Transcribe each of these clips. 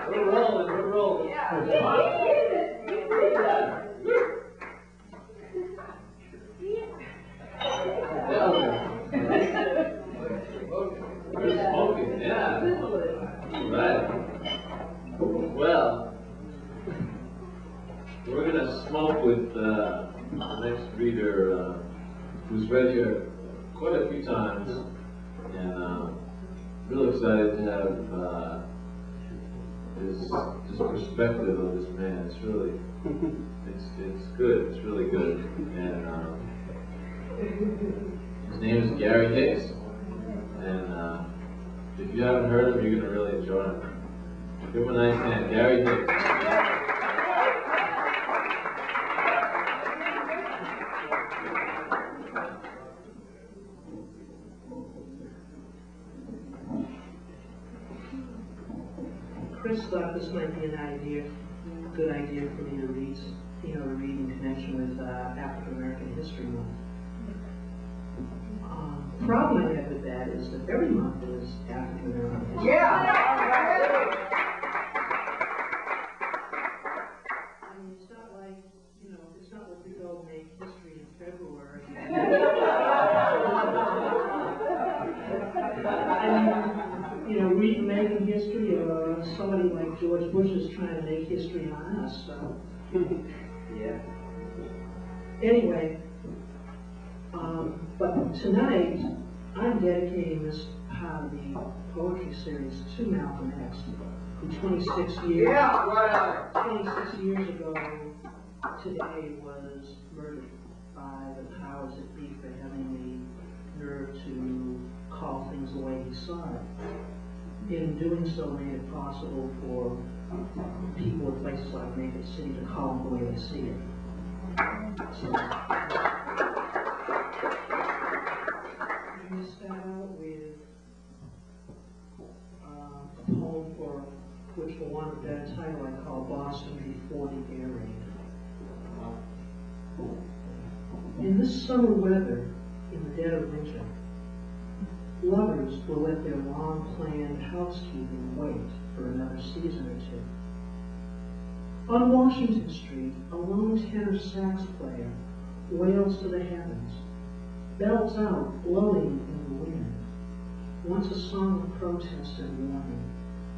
We're rolling, we're rolling. We're smoking, yeah. Right. Well, we're going to smoke with the next reader who's read here quite a few times, and real excited to have his perspective of this man. It's really, it's good. It's really good. And his name is Gary Hicks, and if you haven't heard him, you're going to really enjoy him. Give him a nice hand, Gary Hicks. Chris thought this might be a good idea for me to read, to read in connection with African American History Month. The problem I have with that is that every month is African American History Month. Yeah. I mean, it's not like it's not like we go make history in February. And remaking history, or somebody like George Bush is trying to make history on us. So, yeah. Anyway, but tonight I'm dedicating this part of the poetry series to Malcolm X, who 26 years ago today was murdered by the powers that be for having the nerve to call things the way he saw it. In doing so, made it possible for people in places like Naked City to call them the way they see it. So, I'm going to start out with a poem for which, for want of a better title, I call Boston Before the Air Raid. In this summer weather, in the dead of winter, lovers will let their long-planned housekeeping wait for another season or two. On Washington Street, a lone tenor sax player wails to the heavens, bells out, blowing in the wind. Once a song of protest and warning,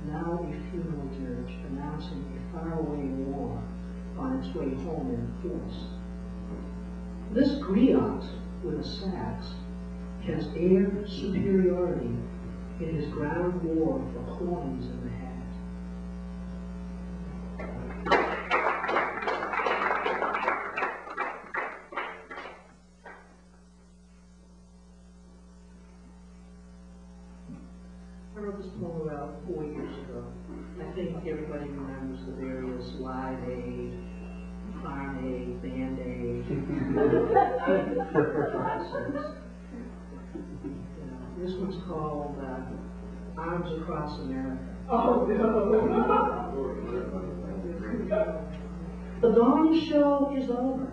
now a funeral dirge announcing a faraway war on its way home in force. This griot with a sax has air superiority in his ground war for coins in the hat. I wrote this poem about 4 years ago. I think everybody remembers the various Live Aid, Farm Aid, Band Aid, This one's called Arms Across America. Oh, no. The gong show is over,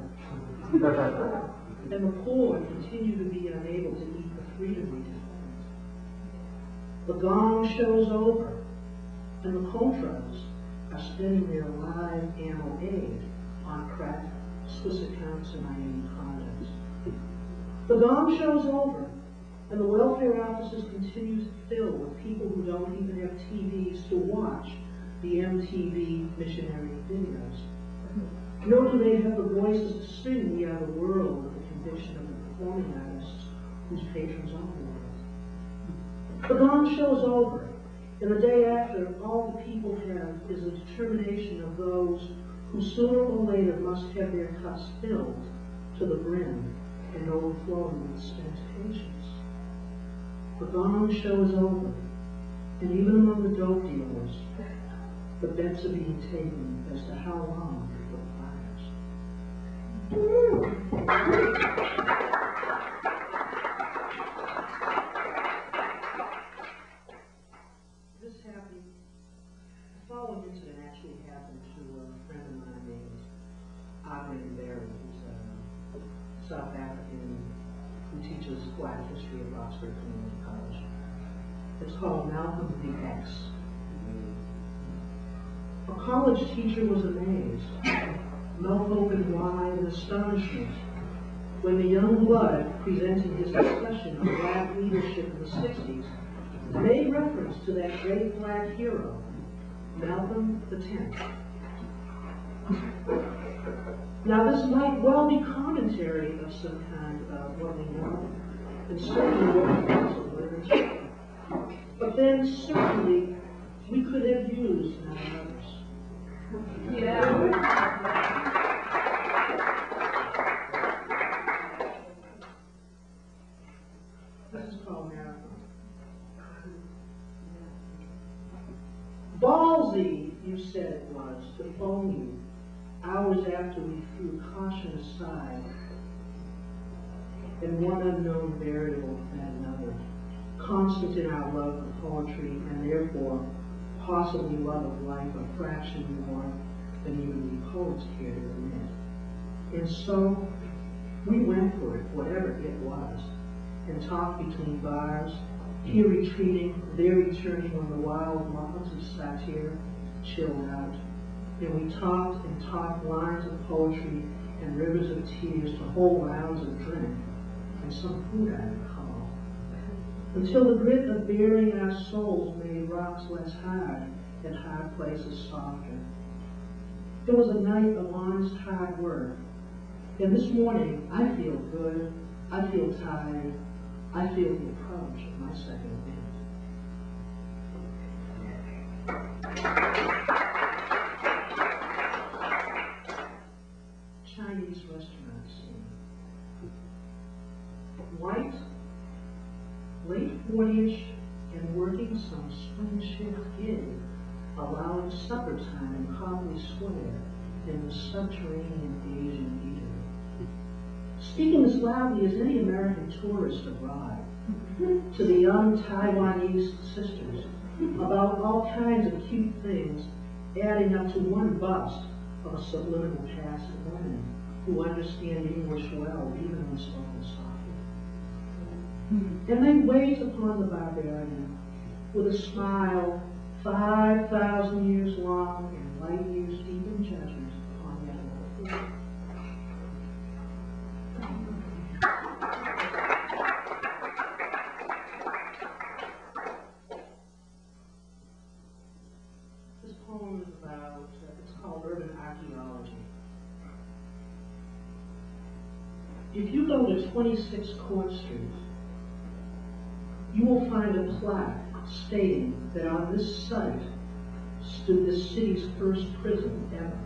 and the poor continue to be unable to eat the freedom we defend. The gong show's over, and the Contras are spending their live ammo aid on crack, Swiss accounts, and Miami condos. The gong show's over, and the welfare offices continue to fill with people who don't even have TVs to watch the MTV missionary videos. Nor do they have the voices to sing "We Are the World" with the conviction of the performing artists whose patrons are the world. The gong show's over, and the day after, all the people have is a determination of those who sooner or later must have their cups filled to the brim and overflowing with spent patience. The gong show is over, and even among the dope dealers, the bets are being taken as to how long it lasts. This happened, the following incident actually happened to a friend of mine named Adrian Barry, who's a South African who teaches Black history at Oxford Community College. It's called Malcolm v. X. A college teacher was amazed, mouth open wide in astonishment, when the young blood presenting his discussion of black leadership in the 60s made reference to that great black hero, Malcolm X. Now this might well be commentary of some kind about what we know, and certainly what we know of literature. But then certainly we could have used none others. This is called marathon. Ballsy, you said it was, to phone you hours after we threw caution aside and one unknown variable fed another, constant in our love of poetry and therefore possibly love of life a fraction more than even we poets care to admit. And so we went for it, whatever it was, and talked between bars, here retreating, there returning when the wild moths of satire chilled out. And we talked and talked lines of poetry and rivers of tears to whole rounds of drink and some food I recall, until the grit of bearing our souls made rocks less hard and hard places softer. It was a night of honest hard work, and this morning I feel good, I feel tired, I feel the approach of my second wind. Chinese restaurant scene. White, late 40ish, and working some swing shift gig, allowing supper time in Copley Square in the subterranean Asian eatery. Speaking as loudly as any American tourist abroad, to the young Taiwanese sisters about all kinds of cute things, adding up to one bust of a subliminal cast of women who understand English well, even when spoken softly. And they wait upon the barbarian with a smile 5,000 years long and light years deep in judgment upon that world. This poem is about, it's called Urban Archaeology. If you go to 26 Court Street, you will find a plaque stating that on this site stood the city's first prison ever.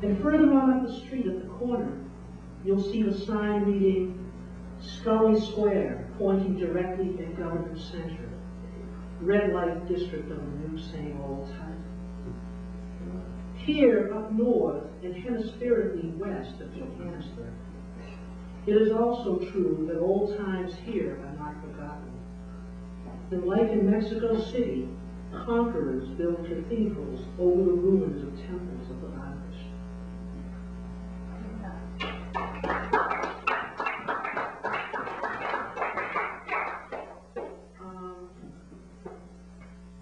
And further on up the street at the corner, you'll see the sign reading Scully Square, pointing directly at Government Center, red light district of the new same old type. Here up north and hemispherically west of Johannesburg, it is also true that old times here are not forgotten. And like in Mexico City, conquerors built cathedrals over the ruins of temples of the Irish.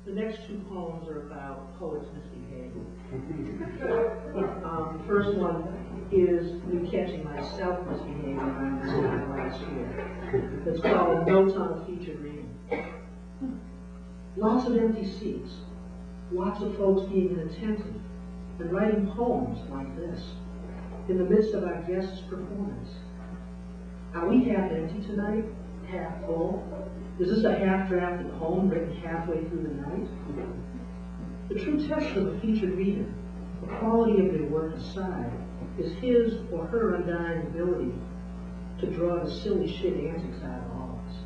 The next two poems are about poets misbehaving. The first one is me catching myself misbehaving around this time last year. It's called Notes on a Featured Reading. Lots of empty seats, lots of folks being inattentive and writing poems like this in the midst of our guest's performance. Are we half empty tonight? Half full? Is this a half-drafted poem written halfway through the night? The true test of a featured reader, the quality of their work aside, is his or her undying ability to draw the silly shit antics out of all of us.